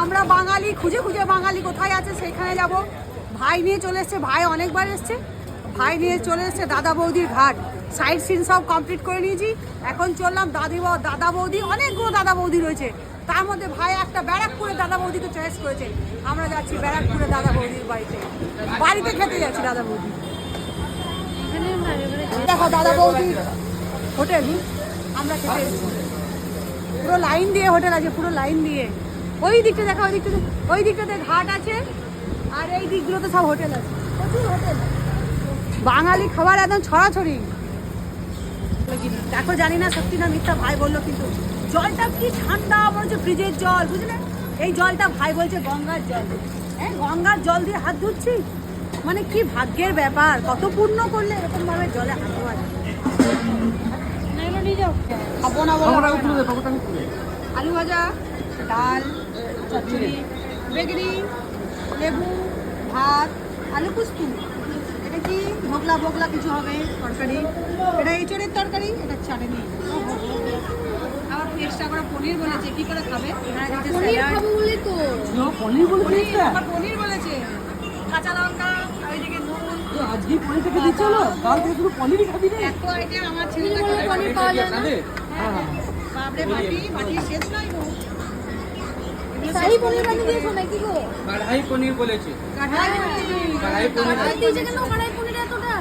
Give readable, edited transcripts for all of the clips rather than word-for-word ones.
আমরা বাঙালি খুঁজে খুঁজে বাঙালি কোথায় আছে সেখানে যাব। ভাই নিয়ে চলে এসছে, ভাই অনেকবার এসছে, ভাই নিয়ে চলে এসছে দাদা বৌদির ঘাট। সাইড সিন সব কমপ্লিট করে নিয়েছি, এখন চললাম দাদা বৌদি, অনেকগুলো দাদা বৌদি রয়েছে, তার মধ্যে ভাই একটা ব্যারাকপুরে দাদা বৌদিকে চয়েস করেছে। আমরা যাচ্ছি ব্যারাকপুরে দাদা বৌদির বাড়িতে খেতে যাচ্ছি দাদা বৌদি। দেখো দাদা বৌদি হোটেল, আমরা খেতে এসেছি, পুরো লাইন দিয়ে হোটেল আছে, পুরো লাইন দিয়ে। ওই দিকটা দেখো, ওই দিকটাতে ঘাট আছে, আর এই দিকগুলোতে সব হোটেল আছে, প্রচুর হোটেল। বাঙালি খাবার একদম ছড়াছড়ি। দেখো জানি না সত্যি না মিথ্যা, ভাই বললো কিন্তু জলটা কি ঠান্ডা, বলছে ফ্রিজের জল, বুঝলে? এই জলটা ভাই বলছে গঙ্গার জল। হ্যাঁ, গঙ্গার জল দিয়ে হাত ধুচ্ছি, মানে কি ভাগ্যের ব্যাপার, কত পূর্ণ করলে এরকম ভাবে জলে হাত ধোয়া যায়। খাবো না বলো, আলু ভাজা, ডাল, চচ্চড়ি, বেগুনি, লেবু, ভাত, আলু পুস্তি, এটা কি ভোগলা কিছু হবে তরকারি, এটা এঁচড়ের তরকারি, এটা চাটনি, আবার এক্সট্রা করে পনির বলেছে, কি করে খাবে? পনির বলেছে, কাঁচা লঙ্কা, ওইদিকে নুন। আজকে পনির থেকে দিচ্ছ না, কাল থেকে শুধু পনিরই খাবি না। এত আইটেম আমার ছেলে পনির পাওয়া যায় না। বাপরে বাটি শেষ নাই গো। শাহী পনির বানিয়ে দিয়েছো নাকি গো? কড়াই পনির বলেছে। কড়াই দিয়েছে কেন কড়াই পনির এতটা?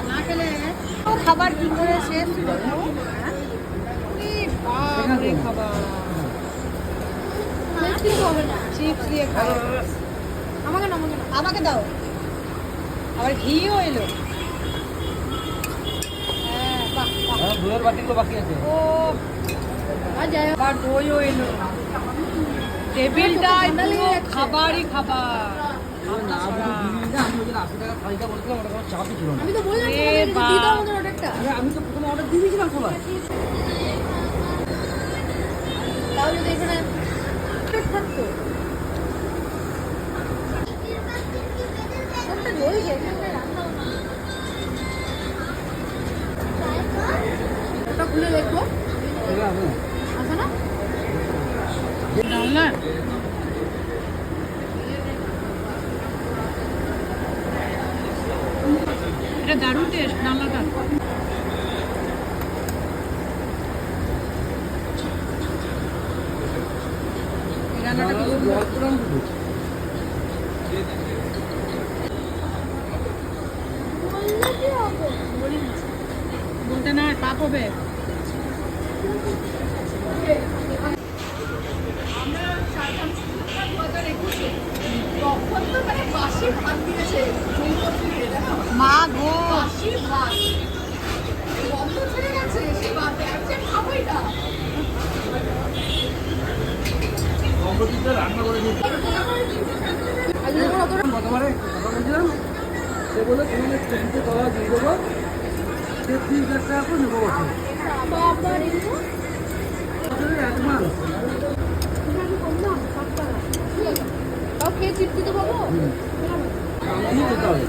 না খেলে খাবার কি করে শেষ করবো? বাপরে খাবার কিছু হবে না। চিপস দিয়ে খাও। আমাকে দাও। আবার ঘিও এলো। হ্যাঁ, বাহ বাহ। দুধের বাটিগুলো বাকি আছে। ও আর যাই হোক, আবার দইও এলো। টেবিলটায় পুরো খাবারই খাবার। আমি ওই 80 টাকা থালিটা বলছিলাম, ওটা কোনো চাপই ছিল না। আমি তো বললাম এ তোমাদের বাপ। দিয়ে দাও আমাদের অর্ডারটা। আমি তো প্রথমে অর্ডার দিয়ে দিয়েছিলাম সবাই। তাও যদি এখানে থাকতো একটা রয়েছে এখানে রান্না, ওটা খুলে দেখবো আছে না? ডালনা এটা দারুণ টেস্ট ডালনাটা। এই রান্নাটা বললে কি হবে? বলতে না পাপ হবে। মা গো, রান্না করে দিয়েছি। আর যদি কোনো অতটা গতবারে কথা বলছিলাম, সে বলে তোমাদের 20 টাকা দিয়ে দেবো, 30,000 টাকা করে নেবো বছর। বাবার এগুলো এক মাস তাও খেয়ে তৃপ্তি তো পাবো। দিয়ে যেতে হবে।